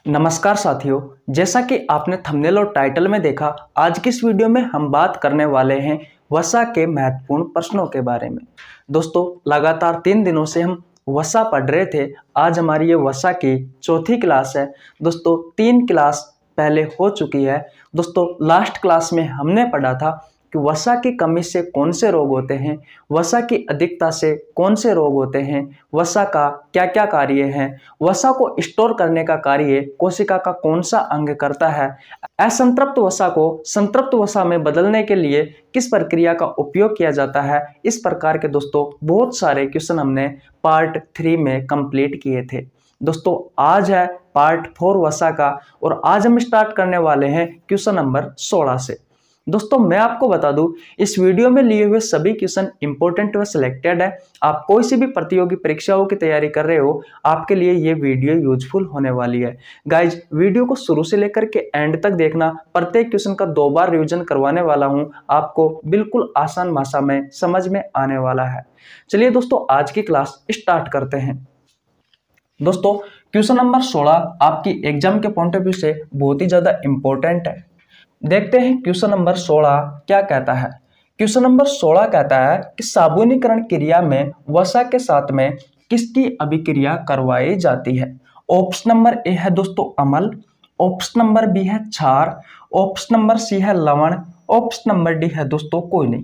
नमस्कार साथियों, जैसा कि आपने थंबनेल और टाइटल में देखा, आज की इस वीडियो में हम बात करने वाले हैं वसा के महत्वपूर्ण प्रश्नों के बारे में। दोस्तों, लगातार 3 दिनों से हम वसा पढ़ रहे थे। आज हमारी ये वसा की चौथी क्लास है। दोस्तों, 3 क्लास पहले हो चुकी है। दोस्तों, लास्ट क्लास में हमने पढ़ा था कि वसा की कमी से कौन से रोग होते हैं, वसा की अधिकता से कौन से रोग होते हैं, वसा का क्या क्या कार्य है, वसा को स्टोर करने का कार्य कोशिका का कौन सा अंग करता है, असंतृप्त वसा को संतृप्त वसा में बदलने के लिए किस प्रक्रिया का उपयोग किया जाता है। इस प्रकार के दोस्तों बहुत सारे क्वेश्चन हमने पार्ट 3 में कंप्लीट किए थे। दोस्तों, आज है पार्ट 4 वसा का और आज हम स्टार्ट करने वाले हैं क्वेश्चन नंबर 16 से। दोस्तों, मैं आपको बता दूं, इस वीडियो में लिए हुए सभी क्वेश्चन इंपॉर्टेंट व सिलेक्टेड है। आप कोई सी भी प्रतियोगी परीक्षाओं की तैयारी कर रहे हो, आपके लिए ये वीडियो यूजफुल होने वाली है। गाइज, वीडियो को शुरू से लेकर के एंड तक देखना। प्रत्येक क्वेश्चन का 2 बार रिविजन करवाने वाला हूं, आपको बिल्कुल आसान भाषा में समझ में आने वाला है। चलिए दोस्तों, आज की क्लास स्टार्ट करते हैं। दोस्तों, क्वेश्चन नंबर 16 आपकी एग्जाम के पॉइंट ऑफ व्यू से बहुत ही ज्यादा इंपॉर्टेंट है। देखते हैं क्वेश्चन नंबर 16 क्या कहता है। क्वेश्चन नंबर 16 कहता है कि साबुनीकरण क्रिया में वसा के साथ में किसकी अभिक्रिया करवाई जाती है। ऑप्शन नंबर ए है दोस्तों अम्ल, ऑप्शन नंबर बी है क्षार, ऑप्शन नंबर सी है लवण, ऑप्शन नंबर डी है दोस्तों कोई नहीं।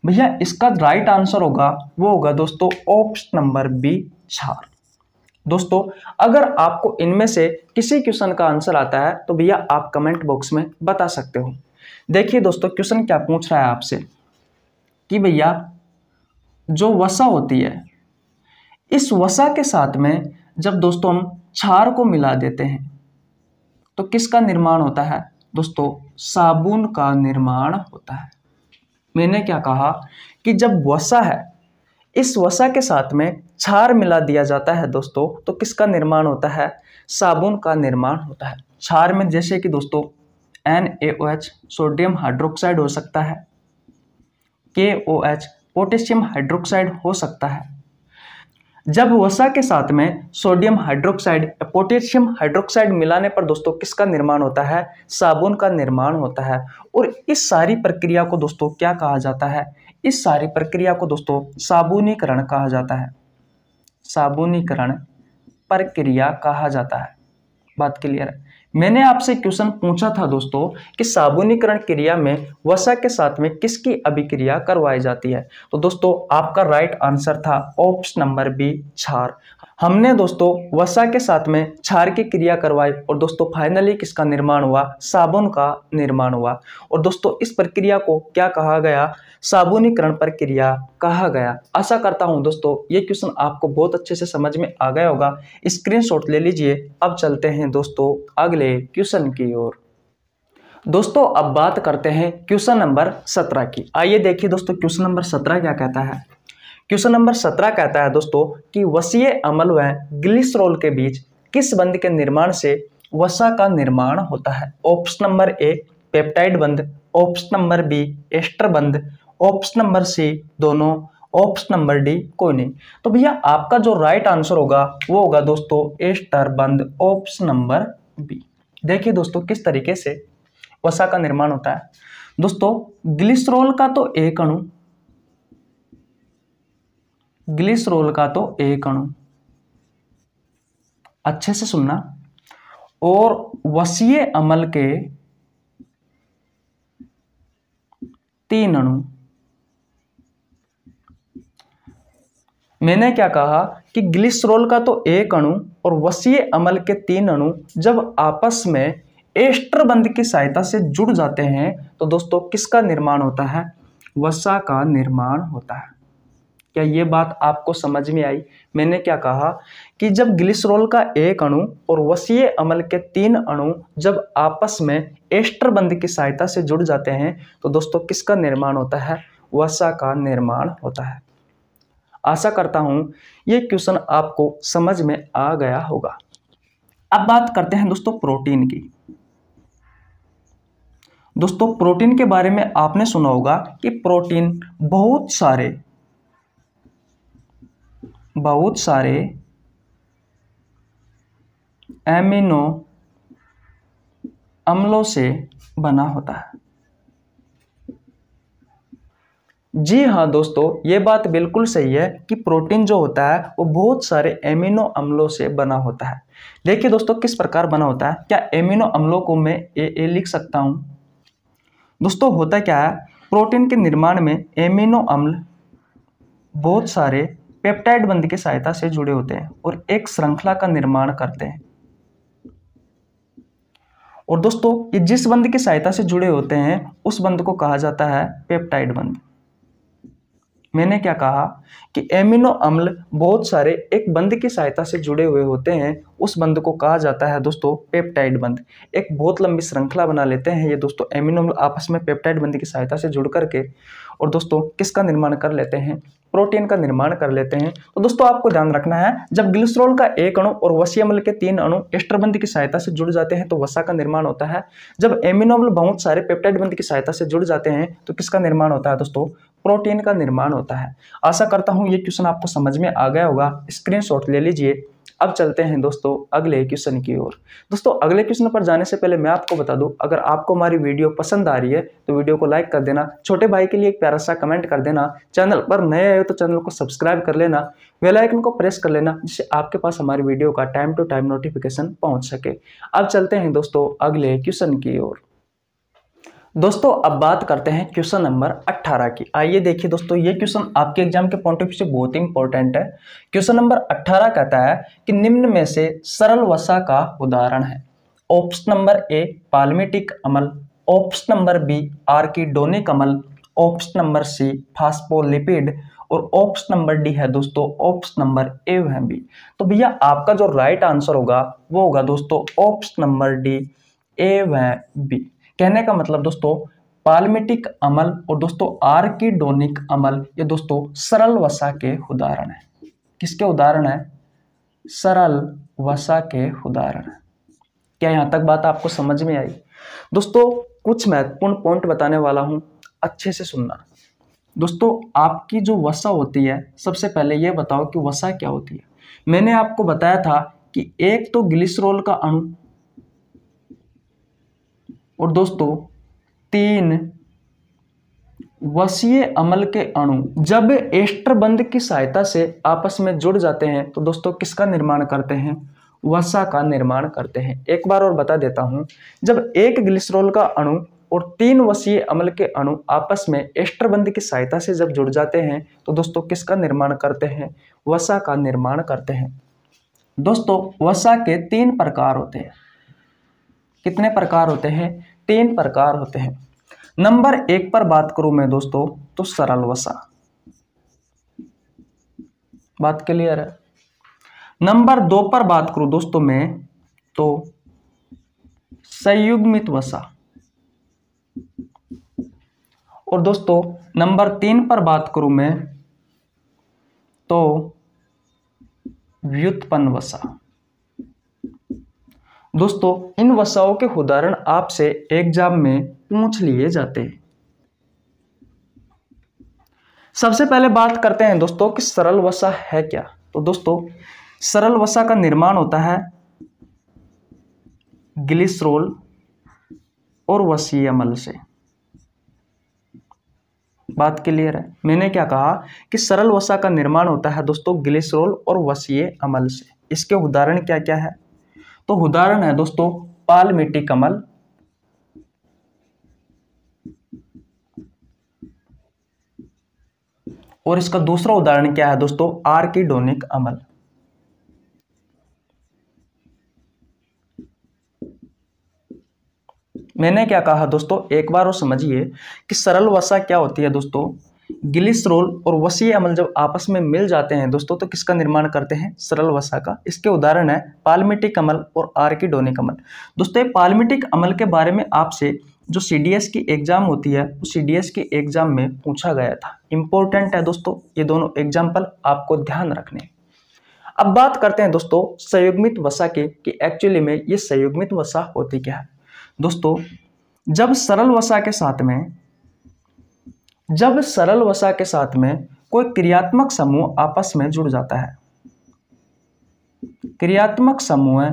भैया, इसका राइट आंसर होगा वो होगा दोस्तों ऑप्शन नंबर बी क्षार। दोस्तों, अगर आपको इनमें से किसी क्वेश्चन का आंसर आता है तो भैया आप कमेंट बॉक्स में बता सकते हो। देखिए दोस्तों, क्वेश्चन क्या पूछ रहा है आपसे कि भैया जो वसा होती है, इस वसा के साथ में जब दोस्तों हम क्षार को मिला देते हैं तो किसका निर्माण होता है। दोस्तों, साबुन का निर्माण होता है। मैंने क्या कहा कि जब वसा है, इस वसा के साथ में क्षार मिला दिया जाता है दोस्तों, तो किसका निर्माण होता है। साबुन का निर्माण होता है। क्षार में जैसे कि दोस्तों NaOH सोडियम हाइड्रोक्साइड हो सकता है, KOH पोटेशियम हाइड्रोक्साइड हो सकता है। जब वसा के साथ में सोडियम हाइड्रोक्साइड पोटेशियम हाइड्रोक्साइड मिलाने पर दोस्तों किसका निर्माण होता है। साबुन का निर्माण होता है। और इस सारी प्रक्रिया को दोस्तों क्या कहा जाता है। इस सारी प्रक्रिया को दोस्तों साबुनीकरण कहा जाता है। साबुनीकरण प्रक्रिया कहा जाता है। बात क्लियर है। मैंने आपसे क्वेश्चन पूछा था दोस्तों कि साबुनीकरण क्रिया में वसा के साथ में किसकी अभिक्रिया करवाई जाती है। तो दोस्तों आपका राइट आंसर था ऑप्शन नंबर बी क्षार। हमने दोस्तों वसा के साथ में क्षार की क्रिया करवाई और दोस्तों फाइनली किसका निर्माण हुआ। साबुन का निर्माण हुआ। और दोस्तों इस प्रक्रिया को क्या कहा गया। साबुनीकरण प्रक्रिया कहा गया। आशा करता हूं दोस्तों ये क्वेश्चन आपको बहुत अच्छे से समझ में आ गया होगा। स्क्रीनशॉट ले लीजिए। अब चलते हैं दोस्तों अगले क्वेश्चन की ओर। दोस्तों अब बात करते हैं क्वेश्चन नंबर 17 की। आइए देखिए दोस्तों क्वेश्चन नंबर 17 क्या कहता है। क्वेश्चन नंबर 17 कहता है दोस्तों कि वसीय अम्ल व ग्लिसरॉल के बीच किस बंध के निर्माण से वसा का निर्माण होता है। ऑप्शन नंबर ए पेप्टाइड बंध, ऑप्शन नंबर बी एस्टर बंध, ऑप्शन नंबर सी दोनों, ऑप्शन नंबर डी कोई नहीं। तो भैया आपका जो राइट आंसर होगा वो होगा दोस्तों एस्टर बंध, ऑप्शन नंबर बी। देखिए दोस्तों किस तरीके से वसा का निर्माण होता है। दोस्तों ग्लिसरॉल का तो एक अणु, ग्लिसरॉल का तो एक अणु, अच्छे से सुनना, और वसीय अम्ल के 3 अणु। मैंने क्या कहा कि ग्लिसरॉल का तो एक अणु और वसीय अम्ल के 3 अणु जब आपस में एस्टर बंध की सहायता से जुड़ जाते हैं तो दोस्तों किसका निर्माण होता है। वसा का निर्माण होता है। क्या ये बात आपको समझ में आई। मैंने क्या कहा कि जब ग्लिसरॉल का एक अणु और वसीय अम्ल के 3 अणु जब आपस में एस्टर बंध की सहायता से जुड़ जाते हैं तो दोस्तों किसका निर्माण होता है। वसा का निर्माण होता है। आशा करता हूं ये क्वेश्चन आपको समझ में आ गया होगा। अब बात करते हैं दोस्तों प्रोटीन की। दोस्तों प्रोटीन के बारे में आपने सुना होगा कि प्रोटीन बहुत सारे एमिनो अम्लों से बना होता है। जी हाँ दोस्तों, ये बात बिल्कुल सही है कि प्रोटीन जो होता है वो बहुत सारे एमिनो अम्लों से बना होता है। देखिए दोस्तों किस प्रकार बना होता है। क्या एमिनो अम्लों को मैं ए लिख सकता हूँ? दोस्तों होता क्या है, प्रोटीन के निर्माण में एमिनो अम्ल बहुत सारे पेप्टाइड बंध की सहायता से जुड़े होते हैं और एक श्रृंखला का निर्माण करते हैं। और दोस्तों ये जिस बंध की सहायता से जुड़े होते हैं उस बंध को कहा जाता है पेप्टाइड बंध। मैंने क्या कहा कि एमिनो अम्ल बहुत सारे एक बंध की सहायता से जुड़े हुए होते हैं, उस बंध को कहा जाता है दोस्तों पेप्टाइड बंध। एक बहुत लंबी श्रृंखला बना लेते हैं ये दोस्तों एमिनो अम्ल आपस में पेप्टाइड बंध की सहायता से जुड़ करके, और दोस्तों किसका निर्माण कर लेते हैं? प्रोटीन का निर्माण कर लेते हैं। तो दोस्तों आपको ध्यान रखना है, जब ग्लिसरॉल का एक अणु और वसीय अम्ल के 3 अणु एस्टर बंध की सहायता से जुड़ जाते हैं तो वसा का निर्माण होता है। जब एमिनो अम्ल बहुत सारे पेप्टाइड बंध की सहायता से जुड़ जाते हैं तो किसका निर्माण होता है दोस्तों? प्रोटीन का निर्माण होता है। आशा करता हूं ये क्वेश्चन आपको समझ में आ गया होगा, स्क्रीनशॉट ले लीजिए। अब चलते हैं दोस्तों अगले क्वेश्चन की ओर। दोस्तों अगले क्वेश्चन पर जाने से पहले मैं आपको बता दूं, अगर आपको हमारी वीडियो पसंद आ रही है तो वीडियो को लाइक कर देना, छोटे भाई के लिए एक प्यारा सा कमेंट कर देना, चैनल पर नए आए हो तो चैनल को सब्सक्राइब कर लेना, बेल आइकन को प्रेस कर लेना जिससे आपके पास हमारी वीडियो का टाइम टू टाइम नोटिफिकेशन पहुंच सके। अब चलते हैं दोस्तों अगले क्वेश्चन की ओर। दोस्तों अब बात करते हैं क्वेश्चन नंबर 18 की। आइए देखिए दोस्तों, ये क्वेश्चन आपके एग्जाम के पॉइंट ऑफ व्यू से बहुत ही इंपॉर्टेंट है। क्वेश्चन नंबर 18 कहता है कि निम्न में से सरल वसा का उदाहरण है। ऑप्शन नंबर ए पाल्मिटिक अम्ल, ऑप्शन नंबर बी आर्किडोनिक अम्ल, ऑप्शन नंबर सी फास्फोलिपिड और ऑप्शन नंबर डी है दोस्तों ऑप्शन नंबर ए व बी। तो भैया आपका जो राइट आंसर होगा वो होगा दोस्तों ऑप्शन नंबर डी, ए व बी। कहने का मतलब दोस्तों पाल्मिटिक अम्ल और दोस्तों आर्किडोनिक अम्ल ये दोस्तों सरल वसा के उदाहरण है। किसके उदाहरण है? सरल वसा के उदाहरण। क्या यहां तक बात आपको समझ में आई? दोस्तों कुछ महत्वपूर्ण पॉइंट बताने वाला हूं, अच्छे से सुनना। दोस्तों आपकी जो वसा होती है, सबसे पहले यह बताओ कि वसा क्या होती है। मैंने आपको बताया था कि एक तो ग्लिसरॉल का अणु और दोस्तों 3 वसीय अम्ल के अणु जब एस्टर बंध की सहायता से आपस में जुड़ जाते हैं तो दोस्तों किसका निर्माण करते हैं? वसा का निर्माण करते हैं। एक बार और बता देता हूं, जब एक ग्लिसरॉल का अणु और 3 वसीय अम्ल के अणु आपस में एस्टर बंध की सहायता से जब जुड़ जाते हैं तो दोस्तों किसका निर्माण करते हैं? वसा का निर्माण करते हैं। दोस्तों वसा के 3 प्रकार होते हैं। कितने प्रकार होते हैं? 3 प्रकार होते हैं। नंबर 1 पर बात करूं मैं दोस्तों तो सरल वसा। बात क्लियर है? नंबर 2 पर बात करूं दोस्तों मैं तो संयुग्मित वसा। और दोस्तों नंबर 3 पर बात करूं मैं तो व्युत्पन्न वसा। दोस्तों इन वसाओं के उदाहरण आपसे एग्जाम में पूछ लिए जाते हैं। सबसे पहले बात करते हैं दोस्तों कि सरल वसा है क्या। तो दोस्तों सरल वसा का निर्माण होता है ग्लिसरॉल और वसीय अम्ल से। बात क्लियर है? मैंने क्या कहा कि सरल वसा का निर्माण होता है दोस्तों ग्लिसरॉल और वसीय अम्ल से। इसके उदाहरण क्या क्या है? तो उदाहरण है दोस्तों पाल्मिटिक अम्ल, और इसका दूसरा उदाहरण क्या है दोस्तों? आर्किडोनिक अम्ल। मैंने क्या कहा दोस्तों, एक बार और समझिए कि सरल वसा क्या होती है दोस्तों? ग्लिसरॉल और वसीय अम्ल जब आपस में मिल जाते हैं दोस्तों तो किसका निर्माण करते हैं? सरल वसा का। इसके उदाहरण है पाल्मिटिक अम्ल और आर्किडोनिक अम्ल। दोस्तों पाल्मिटिक अम्ल के बारे में आपसे जो सीडीएस की एग्जाम होती है उस सीडीएस की एग्जाम में पूछा गया था। इंपॉर्टेंट है दोस्तों ये दोनों एग्जाम्पल, आपको ध्यान रखने। अब बात करते हैं दोस्तों संयुग्मित वसा की कि एक्चुअली में ये संयुग्मित वसा होती क्या है। दोस्तों जब सरल वसा के साथ में कोई क्रियात्मक समूह आपस में जुड़ जाता है, क्रियात्मक समूह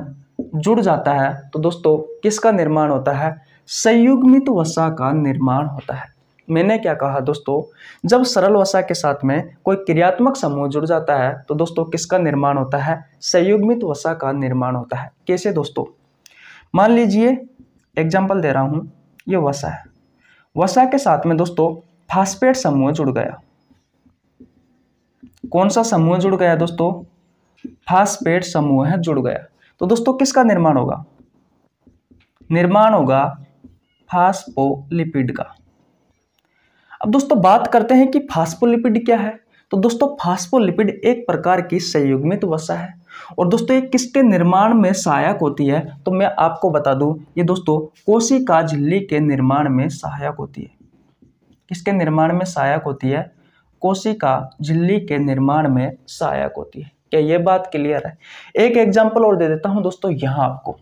जुड़ जाता है तो दोस्तों किसका निर्माण होता है? संयुग्मित वसा का निर्माण होता है। मैंने क्या कहा दोस्तों, जब सरल वसा के साथ में कोई क्रियात्मक समूह जुड़ जाता है तो दोस्तों किसका निर्माण होता है? संयुग्मित वसा का निर्माण होता है। कैसे दोस्तों? मान लीजिए एग्जाम्पल दे रहा हूं, ये वसा है, वसा के साथ में दोस्तों फास्फेट समूह जुड़ गया। कौन सा समूह जुड़ गया दोस्तों? फास्फेट समूह है जुड़ गया। तो दोस्तों किसका निर्माण होगा? निर्माण होगा फास्फोलिपिड का। अब दोस्तों बात करते हैं कि फास्फोलिपिड क्या है। तो दोस्तों फास्फोलिपिड एक प्रकार की संयुग्मित वसा है और दोस्तों ये किसके निर्माण में सहायक होती है? तो मैं आपको बता दूं, ये दोस्तों कोशिका झिल्ली के निर्माण में सहायक होती है। किसके निर्माण में सहायक होती है? कोशिका झिल्ली के निर्माण में सहायक होती है। क्या ये बात क्लियर है? एक एग्जाम्पल और दे देता हूं दोस्तों यहां आपको,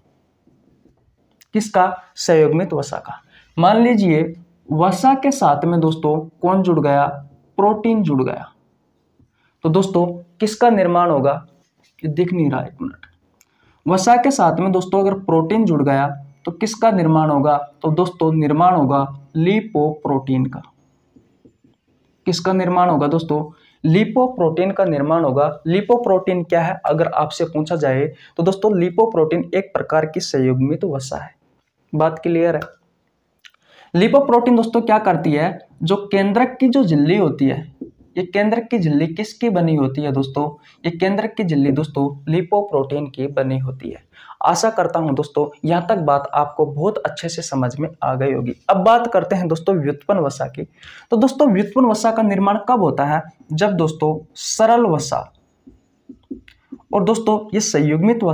किसका? संयुग्मित वसा का। मान लीजिए वसा के साथ में दोस्तों कौन जुड़ गया? प्रोटीन जुड़ गया। तो दोस्तों किसका निर्माण होगा? ये दिख नहीं रहा, एक मिनट। वसा के साथ में दोस्तों अगर प्रोटीन जुड़ गया तो किसका निर्माण होगा? तो दोस्तों निर्माण होगा लिपोप्रोटीन का। किसका निर्माण होगा दोस्तों? लिपोप्रोटीन का निर्माण होगा। लिपोप्रोटीन क्या है अगर आपसे पूछा जाए तो दोस्तों लिपोप्रोटीन एक प्रकार की संयुग्मित वसा है। बात क्लियर है? लिपोप्रोटीन दोस्तों क्या करती है? जो केंद्रक की जो झिल्ली होती है, ये केंद्रक की झिल्ली किसकी बनी होती है दोस्तों? ये केंद्रक की झिल्ली दोस्तों लिपोप्रोटीन की बनी होती है। आशा करता हूं दोस्तों यहां तक बात आपको बहुत अच्छे से समझ में आ गई होगी। अब बात करते हैं दोस्तों व्युत्पन्न वसा की। तो दोस्तों व्युत्पन्न वसा का निर्माण कब होता है? जब दोस्तों सरल वसा और दोस्तों ये संयुग्मित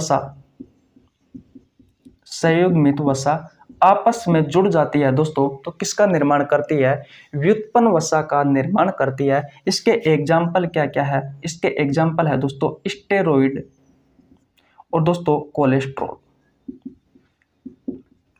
वसा आपस में जुड़ जाती है दोस्तों, तो किसका निर्माण करती है? व्युत्पन्न वसा का निर्माण करती है। इसके एग्जाम्पल क्या क्या है? इसके एग्जाम्पल है दोस्तों स्टेरॉइड और दोस्तों कोलेस्ट्रॉल।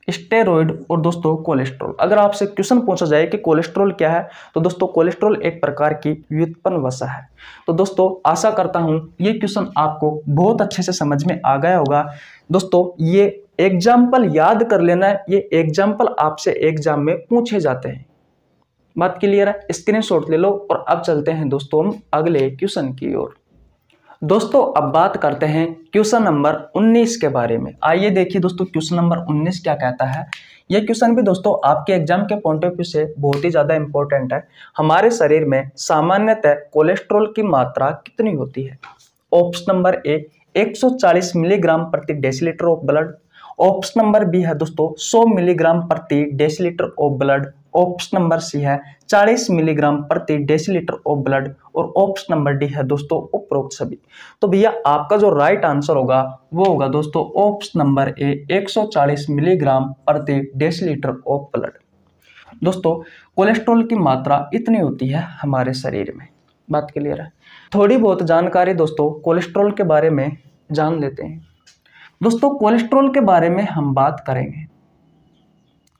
स्टेरॉइड और दोस्तों कोलेस्ट्रॉल। अगर आपसे क्वेश्चन पूछा जाए कि कोलेस्ट्रॉल क्या है, तो दोस्तों कोलेस्ट्रॉल एक प्रकार की व्युत्पन्न वसा है। तो दोस्तों आशा करता हूं ये क्वेश्चन आपको बहुत अच्छे से समझ में आ गया होगा। दोस्तों ये एग्जाम्पल याद कर लेना है, ये एग्जाम्पल आपसे एग्जाम में पूछे जाते हैं। बात क्लियर है? स्क्रीनशॉट ले लो और अब चलते हैं दोस्तों हम अगले क्वेश्चन की ओर। दोस्तों अब बात करते हैं क्वेश्चन नंबर 19 के बारे में। आइए देखिए दोस्तों क्वेश्चन नंबर 19 क्या कहता है। यह क्वेश्चन भी दोस्तों आपके एग्जाम के पॉइंट ऑफ व्यू से बहुत ही ज्यादा इंपॉर्टेंट है। हमारे शरीर में सामान्यतः कोलेस्ट्रॉल की मात्रा कितनी होती है? ऑप्शन नंबर ए 140 मिलीग्राम प्रति decilitre of blood. Option number B है दोस्तों 100 मिलीग्राम प्रति decilitre of blood. Option number C है 40 मिलीग्राम प्रति डेसीलीटर ऑफ ब्लड और ऑप्शन नंबर डी है दोस्तों उपरोक्त सभी। तो भैया आपका जो राइट आंसर होगा वो होगा दोस्तों ऑप्शन नंबर ए 140 मिलीग्राम प्रति डेसीलीटर ऑफ ब्लड। दोस्तों कोलेस्ट्रॉल की मात्रा इतनी होती है हमारे शरीर में। बात क्लियर है? थोड़ी बहुत जानकारी दोस्तों कोलेस्ट्रॉल के बारे में जान लेते हैं। दोस्तों कोलेस्ट्रॉल के बारे में हम बात करेंगे।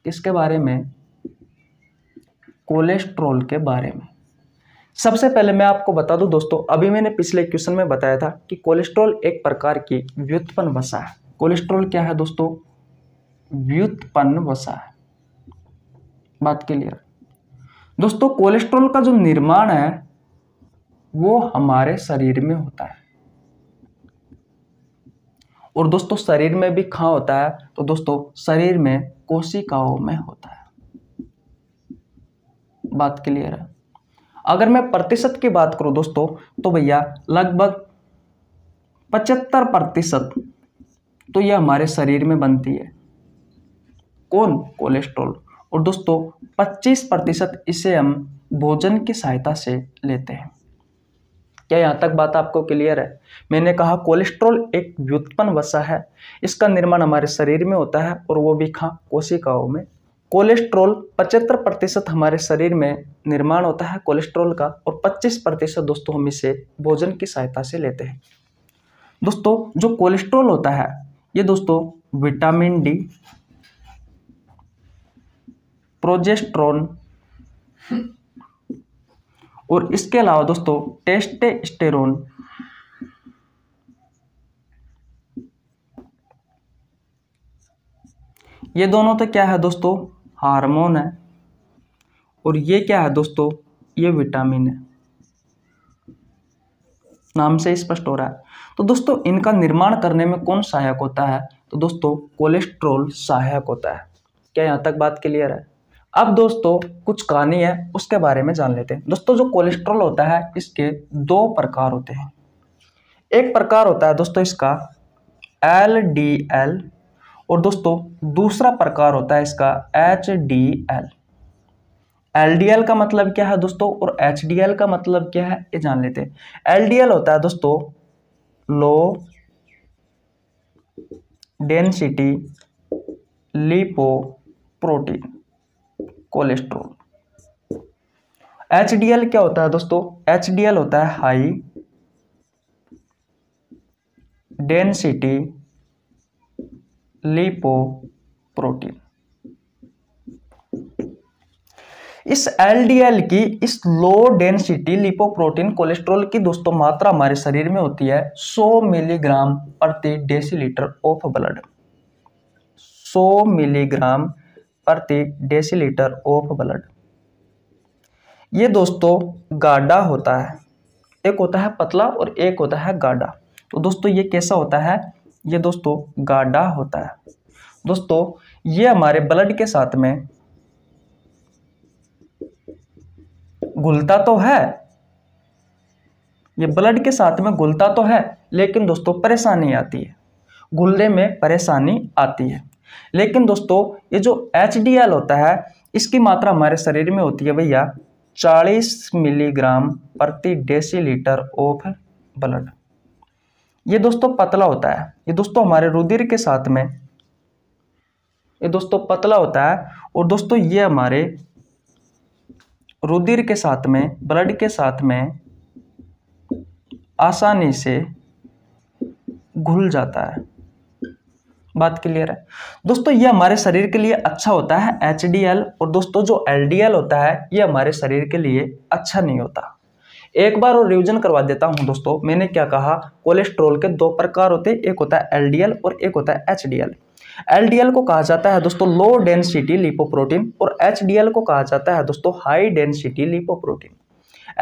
किसके बारे में? कोलेस्ट्रॉल के बारे में। सबसे पहले मैं आपको बता दूं दोस्तों, अभी मैंने पिछले क्वेश्चन में बताया था कि कोलेस्ट्रॉल एक प्रकार की व्युत्पन्न वसा है। कोलेस्ट्रॉल क्या है दोस्तों? व्युत्पन्न वसा है। बात क्लियर? दोस्तों कोलेस्ट्रॉल का जो निर्माण है वो हमारे शरीर में होता है और दोस्तों शरीर में भी कहाँ होता है? तो दोस्तों शरीर में कोशिकाओं में होता है। बात क्लियर है? अगर मैं प्रतिशत की बात करूं दोस्तों तो भैया लगभग 75% तो यह हमारे शरीर में बनती है। कौन? कोलेस्ट्रॉल। और दोस्तों 25% इसे हम भोजन की सहायता से लेते हैं। क्या यहां तक बात आपको क्लियर है? मैंने कहा कोलेस्ट्रॉल एक व्युत्पन्न वसा है, इसका निर्माण हमारे शरीर में होता है और वो भी कहाँ? कोशिकाओं में। कोलेस्ट्रॉल 75% हमारे शरीर में निर्माण होता है कोलेस्ट्रॉल का और 25% दोस्तों हम इसे भोजन की सहायता से लेते हैं। दोस्तों जो कोलेस्ट्रॉल होता है ये दोस्तों विटामिन डी, प्रोजेस्टेरोन और इसके अलावा दोस्तों टेस्टोस्टेरोन ये दोनों तो क्या है दोस्तों, हार्मोन है, और ये क्या है दोस्तों, ये विटामिन है। नाम से स्पष्ट हो रहा है। तो दोस्तों इनका निर्माण करने में कौन सहायक होता है, तो दोस्तों कोलेस्ट्रॉल सहायक होता है। क्या यहाँ तक बात क्लियर है? अब दोस्तों कुछ कहानी है उसके बारे में जान लेते हैं। दोस्तों जो कोलेस्ट्रॉल होता है इसके दो प्रकार होते हैं। एक प्रकार होता है दोस्तों इसका LDL, और दोस्तों दूसरा प्रकार होता है इसका HDL। LDL का मतलब क्या है दोस्तों और HDL का मतलब क्या है ये जान लेते हैं। LDL होता है दोस्तों low density lipoprotein cholesterol. HDL क्या होता है दोस्तों, HDL होता है हाई डेंसिटी लिपोप्रोटीन। इस LDL की, इस लो डेंसिटी लिपोप्रोटीन कोलेस्ट्रॉल की दोस्तों मात्रा हमारे शरीर में होती है 100 मिलीग्राम प्रति डेसीलीटर ऑफ ब्लड। 100 मिलीग्राम प्रति डेसीलीटर ऑफ ब्लड। ये दोस्तों गाढ़ा होता है, एक होता है पतला और एक होता है गाढ़ा। तो दोस्तों ये कैसा होता है, ये दोस्तों गाढ़ा होता है। दोस्तों ये हमारे ब्लड के साथ में घुलता तो है, ये ब्लड के साथ में घुलता तो है, लेकिन दोस्तों परेशानी आती है, घुलने में परेशानी आती है। लेकिन दोस्तों ये जो HDL होता है इसकी मात्रा हमारे शरीर में होती है भैया 40 मिलीग्राम प्रति डेसीलीटर ऑफ ब्लड। ये दोस्तों पतला होता है, ये दोस्तों हमारे रुधिर के साथ में, ये दोस्तों पतला होता है, और दोस्तों ये हमारे रुधिर के साथ में, ब्लड के साथ में आसानी से घुल जाता है। बात क्लियर है? दोस्तों ये हमारे शरीर के लिए अच्छा होता है HDL, और दोस्तों जो LDL होता है ये हमारे शरीर के लिए अच्छा नहीं होता। एक बार और रिवीजन करवा देता हूं दोस्तों, मैंने क्या कहा, कोलेस्ट्रॉल के दो प्रकार होते हैं, एक होता है LDL और एक होता है HDL। LDL को कहा जाता है दोस्तों लो डेंसिटी लिपोप्रोटीन, और HDL को कहा जाता है दोस्तों हाई डेंसिटी लिपोप्रोटीन।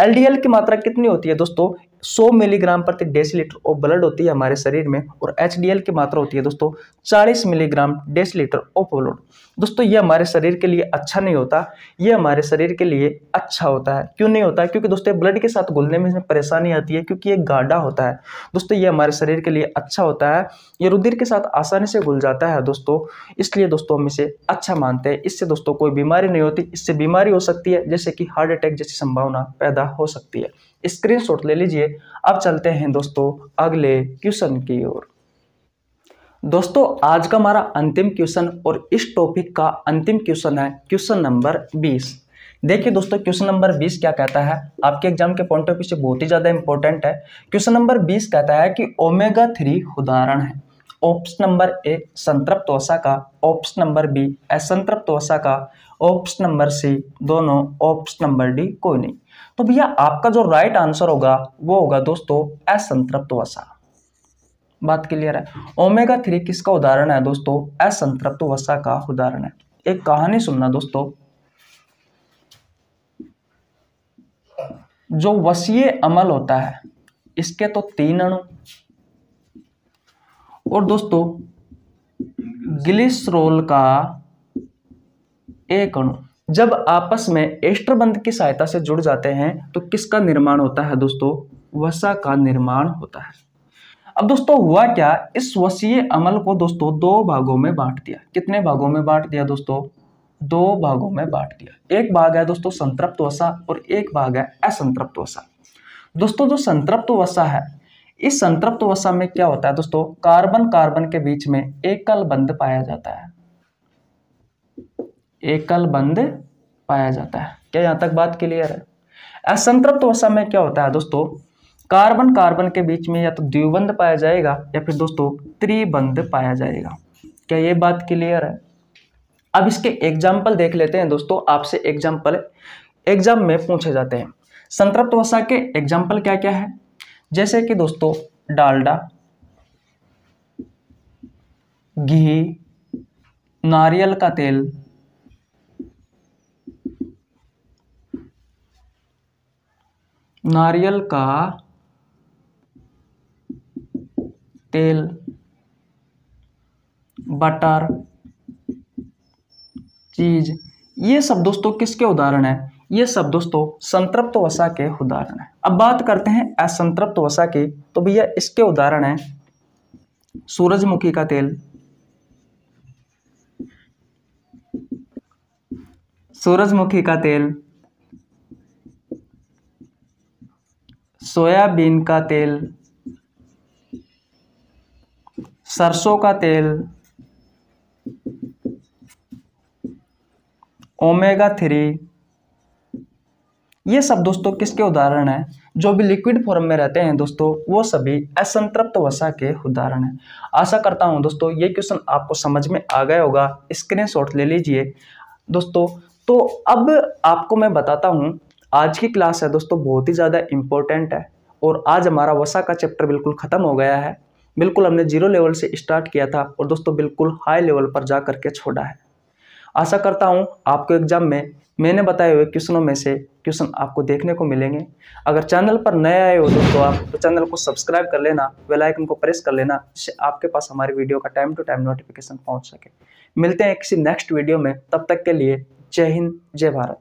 LDL की मात्रा कितनी होती है दोस्तों, 100 मिलीग्राम प्रति डेसीलीटर ऑफ ब्लड होती है हमारे शरीर में, और HDL की मात्रा होती है दोस्तों 40 मिलीग्राम डेसीलीटर ऑफ ब्लड। दोस्तों ये हमारे शरीर के लिए अच्छा नहीं होता, ये हमारे शरीर के लिए अच्छा होता है। क्यों नहीं होता है? क्योंकि दोस्तों ब्लड के साथ घुलने में इसमें परेशानी आती है, क्योंकि ये गाढ़ा होता है। दोस्तों ये हमारे शरीर के लिए अच्छा होता है, ये रुधिर के साथ आसानी से घुल जाता है दोस्तों, इसलिए दोस्तों हम इसे अच्छा मानते हैं। इससे दोस्तों कोई बीमारी नहीं होती, इससे बीमारी हो सकती है जैसे कि हार्ट अटैक जैसी संभावना पैदा हो सकती है। स्क्रीनशॉट ले लीजिए। अब चलते हैं दोस्तों अगले क्वेश्चन की ओर। दोस्तों आज का हमारा अंतिम क्वेश्चन और इस टॉपिक का अंतिम क्वेश्चन है क्वेश्चन नंबर 20। देखिए दोस्तों क्वेश्चन नंबर 20 क्या कहता है, आपके एग्जाम के पॉइंट ऑफ व्यू से बहुत ही ज्यादा इंपॉर्टेंट है। क्वेश्चन नंबर 20 कहता है कि ओमेगा 3 उदाहरण है। ऑप्शन नंबर ए संतृप्त वसा का, ऑप्शन नंबर बी असंतृप्त वसा का, ऑप्शन नंबर सी दोनों, ऑप्शन नंबर डी कोई नहीं। तो भैया आपका जो राइट आंसर होगा वो होगा दोस्तों असंतृप्त वसा। बात क्लियर है? ओमेगा 3 किसका उदाहरण है दोस्तों, असंतृप्त वसा का उदाहरण है। एक कहानी सुनना दोस्तों, जो वसीय अम्ल होता है इसके तो 3 अणु, और दोस्तों ग्लिसरॉल का 1 अणु जब आपस में एस्टर बंध की सहायता से जुड़ जाते हैं तो किसका निर्माण होता है दोस्तों, वसा का निर्माण होता है। अब दोस्तों हुआ क्या, इस वसीय अम्ल को दोस्तों 2 भागों में बांट दिया। कितने भागों में बांट दिया दोस्तों, 2 भागों में बांट दिया। एक भाग है दोस्तों संतृप्त वसा और एक भाग है असंतृप्त वसा। दोस्तों जो संतृप्त वसा है, इस संतृप्त वसा में क्या होता है दोस्तों, कार्बन कार्बन के बीच में एकल बंध पाया जाता है, एकल बंध पाया जाता है। क्या यहां तक बात क्लियर है? असंतृप्त वसा में क्या होता है दोस्तों, कार्बन कार्बन के बीच में या तो द्विबंध पाया जाएगा या फिर दोस्तों त्रिबंध पाया जाएगा। क्या ये बात क्लियर है? अब इसके एग्जाम्पल देख लेते हैं दोस्तों, आपसे एग्जाम्पल एग्जाम में पूछे जाते हैं। संतृप्त वसा के एग्जाम्पल क्या क्या है, जैसे कि दोस्तों डालडा, घी, नारियल का तेल, नारियल का तेल, बटर, चीज, ये सब दोस्तों किसके उदाहरण हैं? ये सब दोस्तों संतृप्त वसा के उदाहरण हैं। अब बात करते हैं असंतृप्त वसा की, तो भैया इसके उदाहरण हैं सूरजमुखी का तेल, सूरजमुखी का तेल, सोयाबीन का तेल, सरसों का तेल, ओमेगा 3, ये सब दोस्तों किसके उदाहरण हैं? जो भी लिक्विड फॉर्म में रहते हैं दोस्तों, वो सभी असंतृप्त वसा के उदाहरण हैं। आशा करता हूं दोस्तों ये क्वेश्चन आपको समझ में आ गया होगा, स्क्रीनशॉट ले लीजिए दोस्तों। तो अब आपको मैं बताता हूं, आज की क्लास है दोस्तों बहुत ही ज़्यादा इम्पोर्टेंट है, और आज हमारा वसा का चैप्टर बिल्कुल ख़त्म हो गया है। बिल्कुल हमने 0 लेवल से स्टार्ट किया था और दोस्तों बिल्कुल हाई लेवल पर जा करके छोड़ा है। आशा करता हूं आपको एग्जाम में मैंने बताए हुए क्वेश्चनों में से क्वेश्चन आपको देखने को मिलेंगे। अगर चैनल पर नए आए हो दोस्तों आप, तो चैनल को सब्सक्राइब कर लेना, बेल आइकन को प्रेस कर लेना, जिससे आपके पास हमारी वीडियो का टाइम टू टाइम नोटिफिकेशन पहुंच सके। मिलते हैं किसी नेक्स्ट वीडियो में, तब तक के लिए जय हिंद, जय भारत।